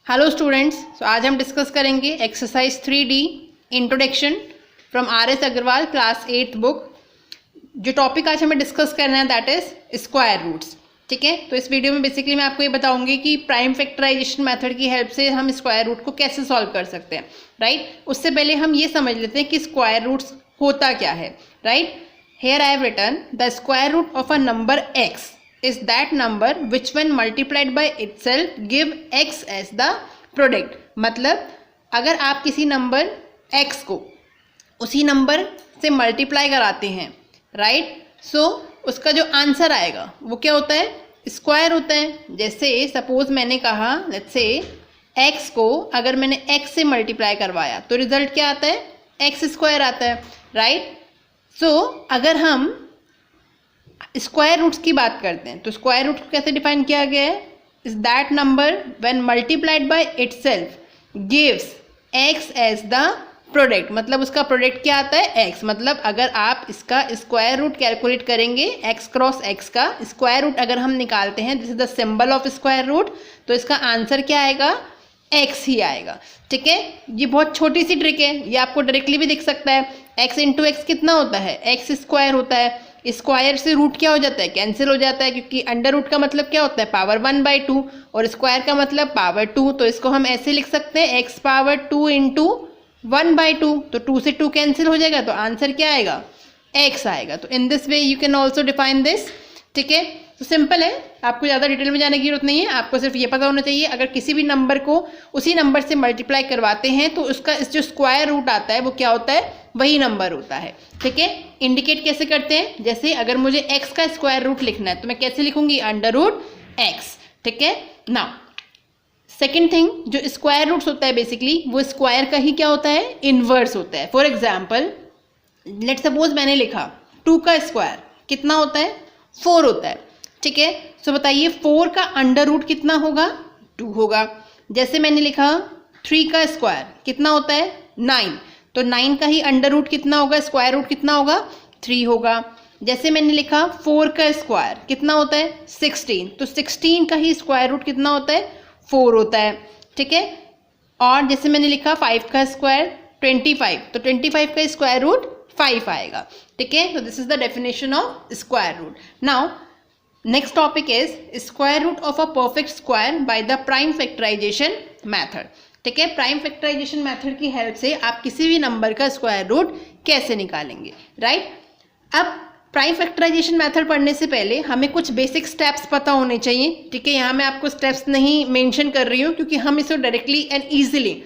Hello students, तो आज हम डिस्कस करेंगे exercise 3D introduction from RS Agarwal class 8th book. जो टॉपिक आज हमें डिस्कस करना है दैट इज स्क्वायर रूट्स। ठीक है, तो इस वीडियो में बेसिकली मैं आपको ये बताऊंगी कि प्राइम फैक्टराइजेशन मेथड की हेल्प से हम स्क्वायर रूट को कैसे सॉल्व कर सकते हैं। राइट, उससे पहले हम ये समझ लेते हैं कि स्क्वायर रूट्स होता क्या है। Right, here I have written the square root of a number x is that number which when multiplied by itself give x as the product। मतलब अगर आप किसी नंबर x को उसी नंबर से मल्टीप्लाई कराते हैं, राइट, सो उसका जो आंसर आएगा वो क्या होता है, स्क्वायर होता है। जैसे सपोज मैंने कहा लेट्स से x को अगर मैंने x से मल्टीप्लाई करवाया तो रिजल्ट क्या आता है, x स्क्वायर आता है। राइट, सो अगर हम स्क्वायर रूट्स की बात करते हैं तो स्क्वायर रूट को कैसे डिफाइन किया गया है, is that number when multiplied by itself gives x as the product. मतलब उसका प्रोडक्ट क्या आता है, x। मतलब अगर आप इसका स्क्वायर रूट कैलकुलेट करेंगे, x क्रॉस x का स्क्वायर रूट अगर हम निकालते हैं, this is the symbol of square root, तो इसका आंसर क्या आएगा, x ही आएगा। ठीक है, ये बहुत छोटी सी ट्रिक है, ये आपको डायरेक्टली भी दिख सकता है। x इंटू एक्स कितना होता है, x स्क्वायर होता है। स्क्वायर से रूट क्या हो जाता है, कैंसिल हो जाता है, क्योंकि अंडर रूट का मतलब क्या होता है, पावर 1/2 और स्क्वायर का मतलब पावर 2। तो इसको हम ऐसे लिख सकते हैं x पावर 2 इंटू 1/2। तो 2 से 2 कैंसिल हो जाएगा, तो आंसर क्या आएगा, x आएगा। तो in this way you can also define this. ठीक है, तो सिंपल है, आपको ज़्यादा डिटेल में जाने की जरूरत नहीं है। आपको सिर्फ ये पता होना चाहिए अगर किसी भी नंबर को उसी नंबर से मल्टीप्लाई करवाते हैं तो उसका जो स्क्वायर रूट आता है वो क्या होता है, वही नंबर होता है। ठीक है, इंडिकेट कैसे करते हैं, जैसे अगर मुझे x का स्क्वायर रूट लिखना है तो मैं कैसे लिखूंगी, अंडर रूट x। ठीक है, नाउ सेकेंड थिंग, जो स्क्वायर रूट्स होता है बेसिकली वो स्क्वायर का ही क्या होता है, इनवर्स होता है। फॉर एग्जाम्पल लेट सपोज मैंने लिखा 2 का स्क्वायर कितना होता है, 4 होता है। ठीक है, सो बताइए 4 का अंडर रूट कितना होगा, 2 होगा। जैसे मैंने लिखा 3 का स्क्वायर कितना होता है, 9, तो 9 का ही अंडर रूट कितना होगा, स्क्वायर रूट कितना होगा, 3 होगा। जैसे मैंने लिखा 4 का स्क्वायर कितना होता है, 16, तो 16 का ही स्क्वायर रूट कितना होता है, 4 होता है। ठीक है, और जैसे मैंने लिखा 5 का स्क्वायर 25, तो 25 का स्क्वायर रूट 5 आएगा। ठीक है, तो this is the definition of square root. Now next topic is square root of a perfect square by the prime factorization method. ठीक है, प्राइम फैक्टराइजेशन मेथड की हेल्प से आप किसी भी नंबर का स्क्वायर रूट कैसे निकालेंगे। राइट, अब प्राइम फैक्टराइजेशन मेथड पढ़ने से पहले हमें कुछ बेसिक स्टेप्स पता होने चाहिए। ठीक है, यहाँ मैं आपको स्टेप्स नहीं मेंशन कर रही हूँ क्योंकि हम इसे डायरेक्टली एंड ईजिली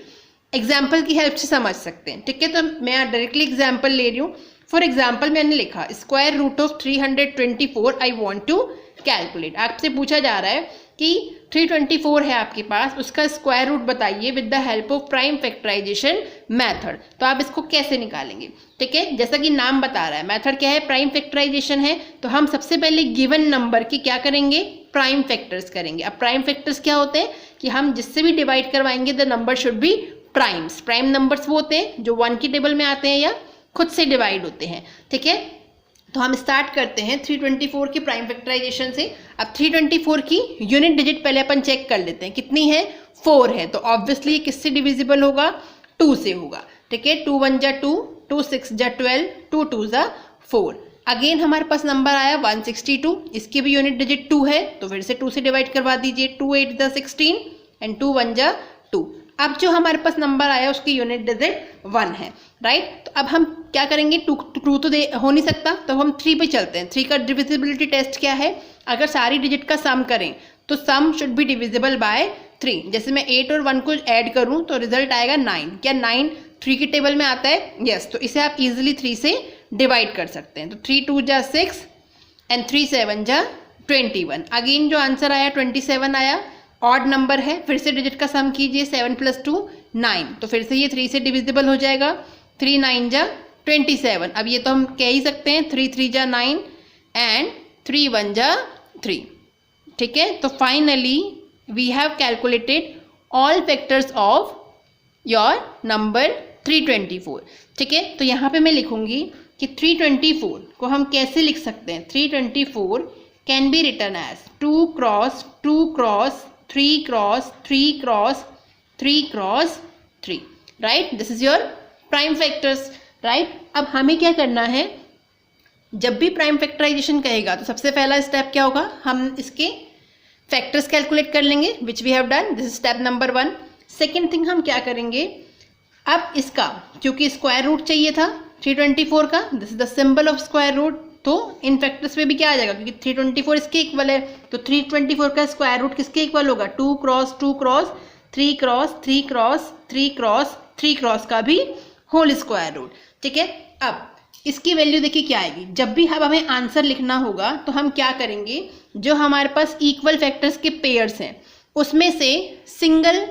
एग्जाम्पल की हेल्प से समझ सकते हैं। ठीक है, तो मैं डायरेक्टली एग्जाम्पल ले रही हूँ। फॉर एग्जाम्पल मैंने लिखा square root of 324 I want to calculate. आपसे पूछा जा रहा है कि 324 है आपके पास, उसका स्क्वायर रूट बताइए with the help of prime factorization method. तो आप इसको कैसे निकालेंगे। ठीक है, जैसा कि नाम बता रहा है मेथड क्या है, प्राइम फैक्टराइजेशन है, तो हम सबसे पहले गिवन नंबर की क्या करेंगे, प्राइम फैक्टर्स करेंगे। अब प्राइम फैक्टर्स क्या होते हैं कि हम जिससे भी डिवाइड करवाएंगे the number should be primes. Prime numbers वो होते हैं जो 1 की टेबल में आते हैं या खुद से डिवाइड होते हैं। ठीक है, तो हम स्टार्ट करते हैं 324 की प्राइम फैक्टराइजेशन से। अब 324 की यूनिट डिजिट पहले अपन चेक कर लेते हैं, कितनी है, 4 है, तो ऑब्वियसली ये किससे डिविजिबल होगा, 2 से होगा। ठीक है, 2 1 जा 2, 2 6 जा 12, 2 2 जा 4। अगेन हमारे पास नंबर आया 162, इसकी भी यूनिट डिजिट 2 है, तो फिर से 2 से डिवाइड करवा दीजिए, 2 8 जा 16 एंड 2 1 जा 2। अब जो हमारे पास नंबर आया उसकी यूनिट डिजिट 1 है। राइट, तो अब हम क्या करेंगे, 2 तो हो नहीं सकता, तो हम 3 पे चलते हैं। 3 का डिविजिबिलिटी टेस्ट क्या है, अगर सारी डिजिट का सम करें तो sum should be divisible by 3। जैसे मैं 8 और 1 को ऐड करूं तो रिजल्ट आएगा 9। क्या 9 3 की टेबल में आता है, यस, तो इसे आप इजीली 3 से डिवाइड कर सकते हैं। तो 3 2 जा 6 एंड 3 7 जा 21। अगेन जो आंसर आया 27 आया, ऑड नंबर है, फिर से डिजिट का सम कीजिए, 7 + 2 9, तो फिर से ये 3 से डिविजिबल हो जाएगा, 3 9 जा 27। अब ये तो हम कह ही सकते हैं 3 3 जा 9 एंड 3 1 जा 3। ठीक है, तो finally we have calculated all factors of your number 324। ठीक है, तो यहाँ पे मैं लिखूंगी कि 324 को हम कैसे लिख सकते हैं, 324 can be written as 2 cross 2 cross 3 cross 3 cross 3 cross 3, right. This is your prime factors, right. अब हमें क्या करना है, जब भी प्राइम फैक्टराइजेशन कहेगा तो सबसे पहला स्टेप क्या होगा, हम इसके फैक्टर्स कैलकुलेट कर लेंगे, which we have done, this is step number 1। Second thing हम क्या करेंगे, अब इसका क्योंकि स्क्वायर रूट चाहिए था 324 का, this is the symbol of square root, तो इन फैक्टर्स पे भी क्या आ जाएगा, क्योंकि 324 इसके इक्वल है, तो 324 का स्क्वायर रूट किसके इक्वल होगा, 2 cross 2 cross 3 cross 3 cross 3 cross 3 cross का भी होल स्क्वायर रूट, ठीक है। अब इसकी वैल्यू देखिए क्या आएगी, जब भी अब हमें आंसर लिखना होगा तो हम क्या करेंगे, जो हमारे पास इक्वल फैक्टर्स के पेयर्स हैं उसमें से सिंगल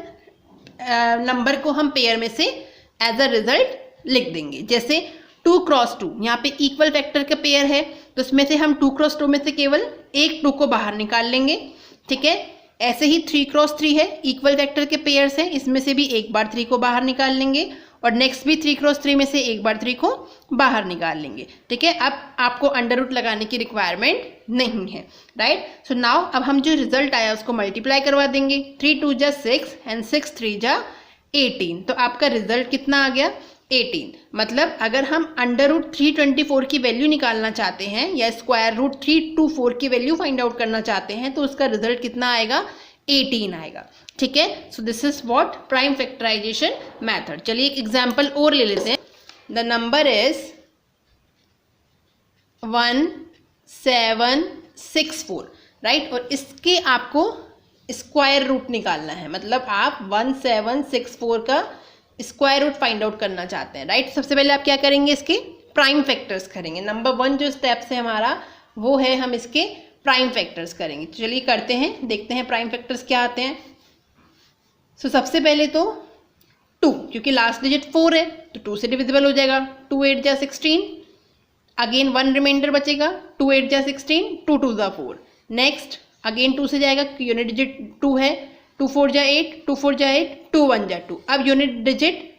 नंबर को हम पेयर में से एज अ रिजल्ट लिख देंगे। जैसे 2 क्रॉस 2 यहाँ पे इक्वल फैक्टर का पेयर है, तो उसमें से हम 2 क्रॉस 2 में से केवल एक 2 को बाहर निकाल लेंगे, ठीक है। ऐसे ही 3 क्रॉस 3 है, इक्वल फैक्टर के पेयर्स हैं, इसमें से भी एक बार 3 को बाहर निकाल लेंगे, और नेक्स्ट भी 3 क्रॉस 3 में से एक बार 3 को बाहर निकाल लेंगे, ठीक है। अब आपको अंडर रूट लगाने की रिक्वायरमेंट नहीं है, राइट। सो नाउ अब हम जो रिजल्ट आया उसको मल्टीप्लाई करवा देंगे, 3 2 जा 6 एंड 6 3 जा 18, तो आपका रिजल्ट कितना आ गया, 18। मतलब अगर हम अंडर रूट 324 की वैल्यू निकालना चाहते हैं या स्क्वायर रूट 324 की वैल्यू फाइंड आउट करना चाहते हैं तो उसका रिजल्ट कितना आएगा, 18 आएगा, ठीक है। So this is what prime factorization method. चलिए एक एग्जांपल और ले लेते हैं। द नंबर इज 1764, राइट, और इसके आपको स्क्वायर रूट निकालना है, मतलब आप 1764 का स्क्वायर रूट फाइंड आउट करना चाहते हैं, राइट। सबसे पहले आप क्या करेंगे, इसके प्राइम फैक्टर्स करेंगे। नंबर 1 जो स्टेप्स है हमारा वो है हम इसके प्राइम फैक्टर्स करेंगे। तो चलिए करते हैं, देखते हैं प्राइम फैक्टर्स क्या आते हैं। सो सबसे पहले तो 2, क्योंकि लास्ट डिजिट 4 है तो 2 से डिविजिबल हो जाएगा, 2 8 जा 16, अगेन 1 रिमाइंडर बचेगा, 2 8 जा 16, 2 2 जा 4, नेक्स्ट अगेन 2 से जाएगा, यूनिट डिजिट 2 है, 2 4 जा 8, 2 4 जा 8, 2 1 जा 2। अब यूनिट डिजिट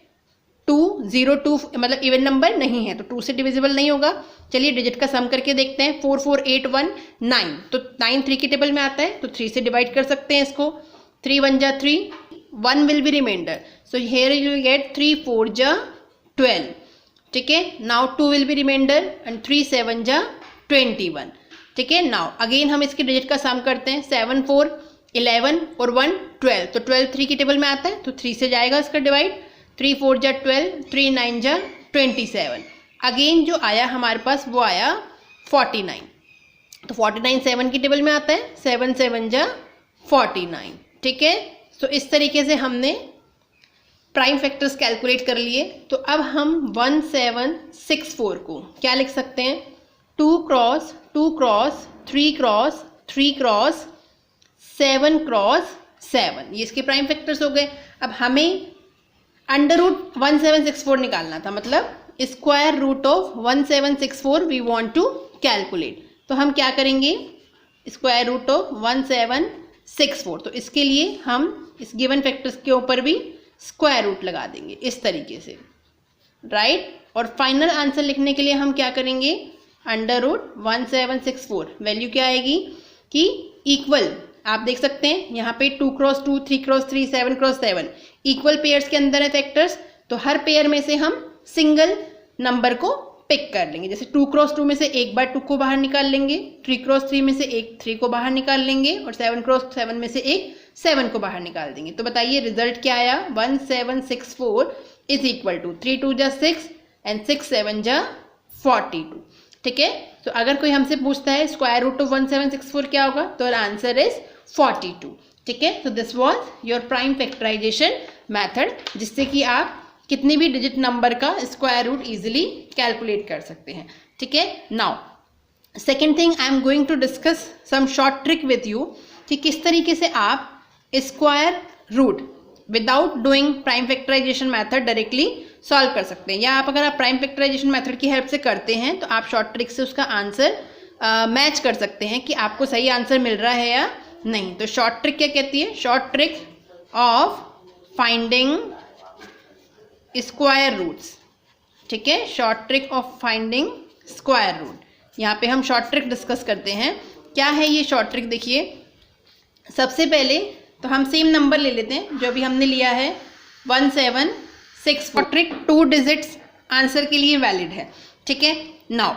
2 0 2 मतलब इवन नंबर नहीं है तो 2 से डिविजिबल नहीं होगा। चलिए डिजिट का सम करके देखते हैं, 4 4 8 1 9, तो 9 3 के टेबल में आता है तो 3 से डिवाइड कर सकते हैं इसको, 3 1 जा 3, 1 will be reminder, so here you will get 3 4 जा 12, ठीक है। Now 2 will be reminder and 3 7 जा 21, ठीक है। नाउ अगेन हम इसके डिजिट का सम करते हैं, 7 4 11 और 1 12, तो 12 3 के टेबल में आता है तो 3 से जाएगा इसका डिवाइड, 3 4 जा 12, 3 9 जा 27, अगेन जो आया हमारे पास वो आया 49, तो 49 7 के टेबल में आता है, 7 7 जा 49, ठीक है। तो इस तरीके से हमने प्राइम फैक्टर्स कैलकुलेट कर लिए। तो अब हम 1764 को क्या लिख सकते हैं, 2 cross 2 cross 3 cross 3 cross 7 cross 7, ये इसके प्राइम फैक्टर्स हो गए। अब हमें अंडर रूट 1764 निकालना था, मतलब square root of 1764 we want to calculate. तो हम क्या करेंगे, स्क्वायर रूट ऑफ 1764, तो इसके लिए हम इस गिवन फैक्टर्स के ऊपर भी स्क्वायर रूट लगा देंगे इस तरीके से, राइट। और फाइनल आंसर लिखने के लिए हम क्या करेंगे, अंडर रूट 1764 वैल्यू क्या आएगी कि इक्वल, आप देख सकते हैं यहाँ पे 2 cross 2 3 cross 3 7 cross 7 equal pairs के अंदर है फैक्टर्स, तो हर पेयर में से हम सिंगल नंबर को पिक कर लेंगे। जैसे 2 क्रॉस 2 में से एक बार 2 को बाहर निकाल लेंगे, 3 क्रॉस 3 में से एक 3 को बाहर निकाल लेंगे, और 7 क्रॉस 7 में से एक 7 को बाहर निकाल देंगे। तो बताइए रिजल्ट क्या आया, 1764 इज इक्वल टू 3 2 जा 6 एंड 6 7 जा 42, ठीक है। तो अगर कोई हमसे पूछता है स्क्वायर रूट ऑफ 1764 क्या होगा, तो आंसर इज 42, ठीक है। तो this was your prime factorization method, जिससे कि आप कितनी भी डिजिट नंबर का स्क्वायर रूट इजीली कैलकुलेट कर सकते हैं, ठीक है। Now second thing I am going to discuss some short trick with you कि किस तरीके से आप square root without doing prime factorization method directly solve कर सकते हैं, या आप अगर आप प्राइम फैक्टराइजेशन मेथड की हेल्प से करते हैं तो आप शॉर्ट ट्रिक से उसका आंसर मैच कर सकते हैं कि आपको सही आंसर मिल रहा है या नहीं। तो शॉर्ट ट्रिक क्या कहती है, short trick of finding square roots, ठीक है, short trick of finding square root. यहाँ पे हम शॉर्ट ट्रिक डिस्कस करते हैं। क्या है ये शॉर्ट ट्रिक, देखिए सबसे पहले तो हम सेम नंबर ले लेते हैं जो अभी हमने लिया है 1764। ट्रिक 2 डिजिट्स आंसर के लिए वैलिड है, ठीक है। नाउ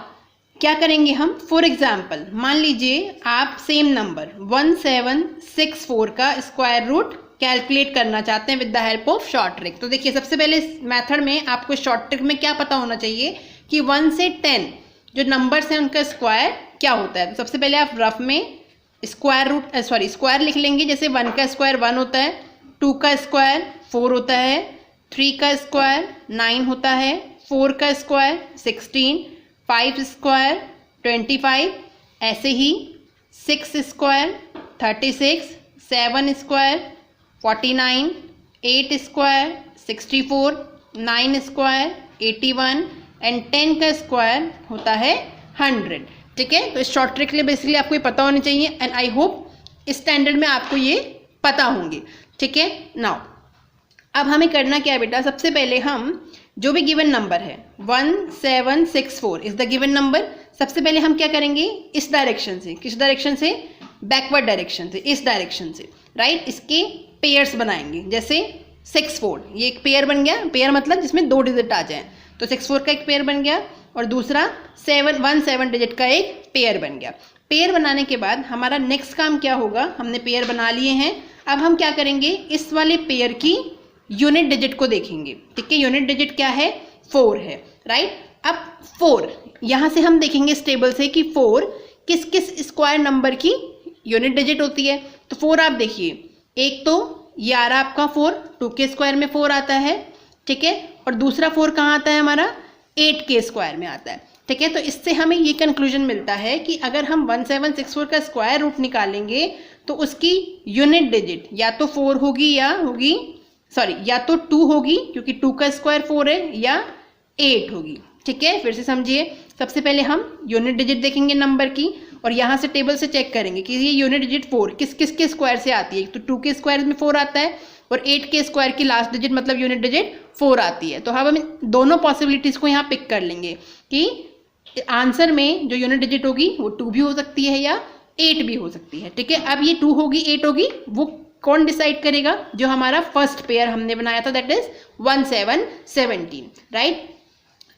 क्या करेंगे हम, फॉर एग्जाम्पल मान लीजिए आप सेम नंबर 1764 का स्क्वायर रूट कैलकुलेट करना चाहते हैं with the help of short trick. तो देखिए सबसे पहले इस मेथड में आपको शॉर्ट ट्रिक में क्या पता होना चाहिए कि 1 से 10 जो नंबर्स हैं उनका स्क्वायर क्या होता है। तो सबसे पहले आप रफ में स्क्वायर लिख लेंगे। जैसे 1 का स्क्वायर 1 होता है, 2 का स्क्वायर 4 होता है, 3 का स्क्वायर 9 होता है, 4 का स्क्वायर 16, 5 स्क्वायर 25, ऐसे ही 6 square 36, 7 square 49, 8 square 64, 9 square 81 and 10 का स्क्वायर होता है 100, ठीक है। तो इस शॉर्ट ट्रिक के लिए बेसिकली आपको ये पता होनी चाहिए एंड आई होप इस स्टैंडर्ड में आपको ये पता होंगे, ठीक है। नाउ अब हमें करना क्या है बेटा, सबसे पहले हम जो भी गिवन नंबर है 1764 इज द गिवन नंबर। सबसे पहले हम क्या करेंगे, इस डायरेक्शन से, किस डायरेक्शन से, बैकवर्ड डायरेक्शन से, इस डायरेक्शन से, राइट, इसके पेयर्स बनाएंगे। जैसे 64 ये एक पेयर बन गया, पेयर मतलब जिसमें 2 डिजिट आ जाए, तो 64 का एक पेयर बन गया और दूसरा 7 डिजिट का एक पेयर बन गया। पेयर बनाने के बाद हमारा नेक्स्ट काम क्या होगा, हमने पेयर बना लिए हैं, अब हम क्या करेंगे, इस वाले पेयर की यूनिट डिजिट को देखेंगे, ठीक है। यूनिट डिजिट क्या है, 4 है, राइट। अब 4 यहाँ से हम देखेंगे इस टेबल से कि 4 किस किस स्क्वायर नंबर की यूनिट डिजिट होती है। तो 4 आप देखिए, एक तो ये आ रहा आपका 4, 2 के स्क्वायर में 4 आता है, ठीक है, और दूसरा 4 कहाँ आता है हमारा, 8 के स्क्वायर में आता है, ठीक है। तो इससे हमें ये कंक्लूजन मिलता है कि अगर हम 1764 का स्क्वायर रूट निकालेंगे तो उसकी यूनिट डिजिट या तो 4 होगी या तो 2 होगी क्योंकि 2 का स्क्वायर 4 है, या 8 होगी, ठीक है। फिर से समझिए, सबसे पहले हम यूनिट डिजिट देखेंगे नंबर की और यहाँ से टेबल से चेक करेंगे कि ये यूनिट डिजिट 4 किस किस के स्क्वायर से आती है। तो 2 के स्क्वायर में 4 आता है और 8 के स्क्वायर की लास्ट डिजिट मतलब यूनिट डिजिट 4 आती है। तो हम दोनों पॉसिबिलिटीज़ को यहाँ पिक कर लेंगे कि आंसर में जो यूनिट डिजिट होगी वो 2 भी हो सकती है या 8 भी हो सकती है, ठीक है। अब ये 2 होगी 8 होगी वो कौन डिसाइड करेगा, जो हमारा फर्स्ट पेयर हमने बनाया था दैट इज 1717, राइट।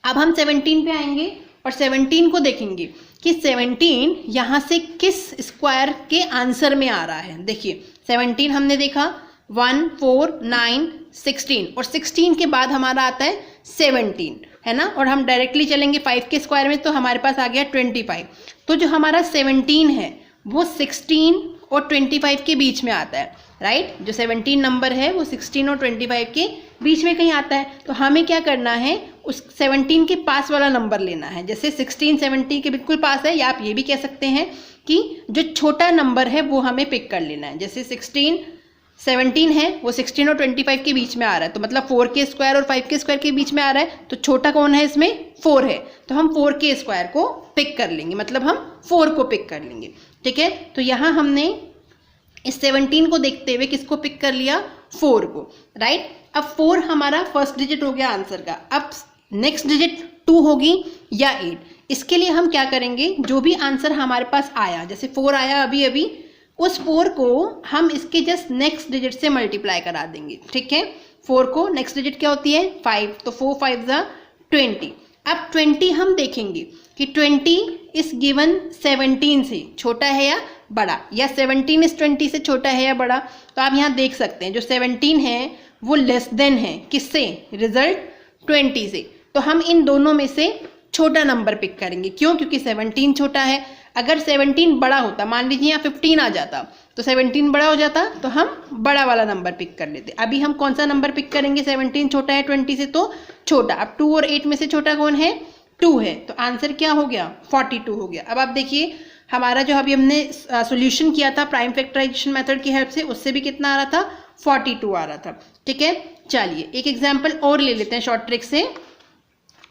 अब हम 17 पे आएंगे और 17 को देखेंगे कि 17 यहाँ से किस स्क्वायर के आंसर में आ रहा है। देखिए 17 हमने देखा 1, 4, 9, 16 और 16 के बाद हमारा आता है 17, है ना, और हम डायरेक्टली चलेंगे 5 के स्क्वायर में तो हमारे पास आ गया 25। तो जो हमारा 17 है वो 16 और 25 के बीच में आता है, राइट। जो 17 नंबर है वो 16 और 25 के बीच में कहीं आता है। तो हमें क्या करना है, उस 17 के पास वाला नंबर लेना है। जैसे 16 17 के बिल्कुल पास है, या आप ये भी कह सकते हैं कि जो छोटा नंबर है वो हमें पिक कर लेना है। जैसे 17 है वो 16 और 25 के बीच में आ रहा है, तो मतलब 4 के स्क्वायर और 5 के स्क्वायर के बीच में आ रहा है, तो छोटा कौन है इसमें, 4 है, तो हम 4 के स्क्वायर को पिक कर लेंगे, मतलब हम 4 को पिक कर लेंगे, ठीक है। तो यहाँ हमने इस 17 को देखते हुए किसको पिक कर लिया, 4 को, राइट। अब 4 हमारा फर्स्ट डिजिट हो गया आंसर का। अब नेक्स्ट डिजिट 2 होगी या 8। इसके लिए हम क्या करेंगे, जो भी आंसर हमारे पास आया, जैसे 4 आया अभी अभी, उस 4 को हम इसके जस्ट नेक्स्ट डिजिट से मल्टीप्लाई करा देंगे, ठीक है। 4 को नेक्स्ट डिजिट क्या होती है, 5, तो 4 5 ज़ा 20। अब 20 हम देखेंगे कि 20 इस गिवन 17 से छोटा है या बड़ा, या 17 इस 20 से छोटा है या बड़ा। तो आप यहाँ देख सकते हैं जो 17 है वो लेस देन है किससे, रिजल्ट 20 से। तो हम इन दोनों में से छोटा नंबर पिक करेंगे, क्यों, क्योंकि 17 छोटा है। अगर 17 बड़ा होता, मान लीजिए यहाँ 15 आ जाता, तो 17 बड़ा हो जाता तो हम बड़ा वाला नंबर पिक कर लेते। अभी हम कौन सा नंबर पिक करेंगे, 17 छोटा है 20 से तो छोटा। अब 2 और 8 में से छोटा कौन है, 2 है, तो आंसर क्या हो गया, 42 हो गया। अब आप देखिए हमारा जो अभी हमने सॉल्यूशन किया था प्राइम फैक्टराइजेशन मेथड की हेल्प से, उससे भी कितना आ रहा था, 42 आ रहा था, ठीक है। चलिए एक एग्जाम्पल और ले लेते हैं शॉर्ट ट्रिक से।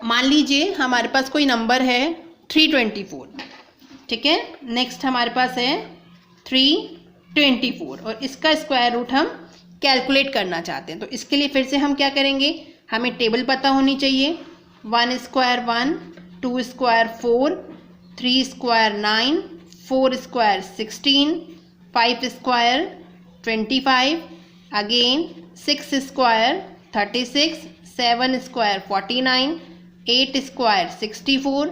मान लीजिए हमारे पास कोई नंबर है 324, ठीक है। नेक्स्ट हमारे पास है 324 और इसका स्क्वायर रूट हम कैलकुलेट करना चाहते हैं। तो इसके लिए फिर से हम क्या करेंगे, हमें टेबल पता होनी चाहिए। 1 square 1, 2 square 4, 3 square 9, 4 square 16, 5 square 25, again 6 square 36, 7 square 49, 8 square 64,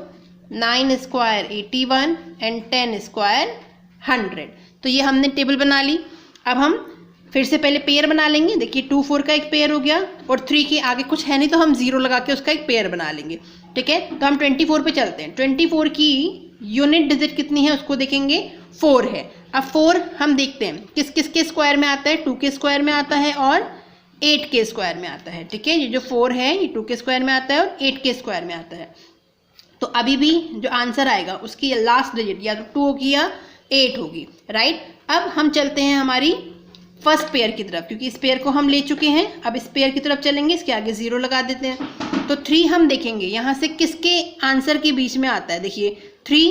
9 square 81 and 10 square 100। तो ये हमने टेबल बना ली। अब हम फिर से पहले पेयर बना लेंगे। देखिए 2 4 का एक पेयर हो गया और 3 के आगे कुछ है नहीं तो हम 0 लगा के उसका एक पेयर बना लेंगे। ठीक है, तो हम 24 पे चलते हैं। 24 की यूनिट डिजिट कितनी है उसको देखेंगे, 4 है। अब 4 हम देखते हैं किस किस के स्क्वायर में आता है, 2 के स्क्वायर में आता है और 8 के स्क्वायर में आता है। ठीक है, ये जो 4 है ये 2 के स्क्वायर में आता है और 8 के स्क्वायर में आता है। तो अभी भी जो आंसर आएगा उसकी लास्ट डिजिट या तो 2 होगी या 8 होगी, राइट। अब हम चलते हैं हमारी फर्स्ट पेयर की तरफ, क्योंकि इस पेयर को हम ले चुके हैं। अब इस पेयर की तरफ चलेंगे, इसके आगे 0 लगा देते हैं। तो 3 हम देखेंगे यहाँ से किसके आंसर के बीच में आता है। देखिए 3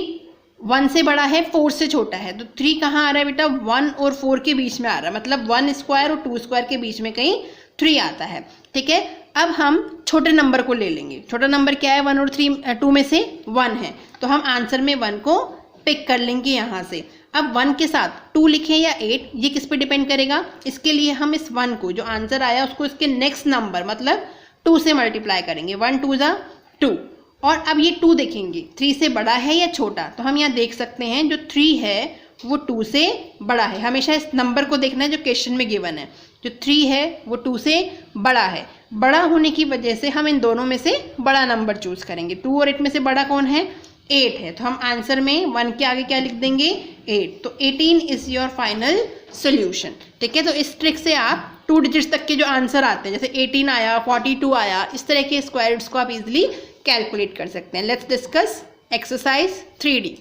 1 से बड़ा है, 4 से छोटा है, तो 3 कहाँ आ रहा है बेटा, 1 और 4 के बीच में आ रहा है, मतलब 1 स्क्वायर और 2 स्क्वायर के बीच में कहीं 3 आता है। ठीक है, अब हम छोटे नंबर को ले लेंगे। छोटा नंबर क्या है, 1 और 2 में से 1 है, तो हम आंसर में 1 को पिक कर लेंगे यहाँ से। अब 1 के साथ 2 लिखें या 8, ये किस पे डिपेंड करेगा। इसके लिए हम इस 1 को जो आंसर आया उसको इसके नेक्स्ट नंबर मतलब 2 से मल्टीप्लाई करेंगे। 1 2 ज़ा 2। और अब ये 2 देखेंगे 3 से बड़ा है या छोटा, तो हम यहाँ देख सकते हैं जो 3 है वो 2 से बड़ा है। हमेशा इस नंबर को देखना है जो क्वेश्चन में गिवन है। जो 3 है वो 2 से बड़ा है। बड़ा होने की वजह से हम इन दोनों में से बड़ा नंबर चूज करेंगे। 2 और 8 में से बड़ा कौन है, 8 है, तो हम आंसर में 1 के आगे क्या लिख देंगे, 8। तो 18 इज योर फाइनल सोल्यूशन। ठीक है, तो इस ट्रिक से आप 2 डिजिट्स तक के जो आंसर आते हैं, जैसे 18 आया, 42 आया, इस तरह के स्क्वायर रूट्स को आप इजीली कैलकुलेट कर सकते हैं। Let's discuss exercise 3D।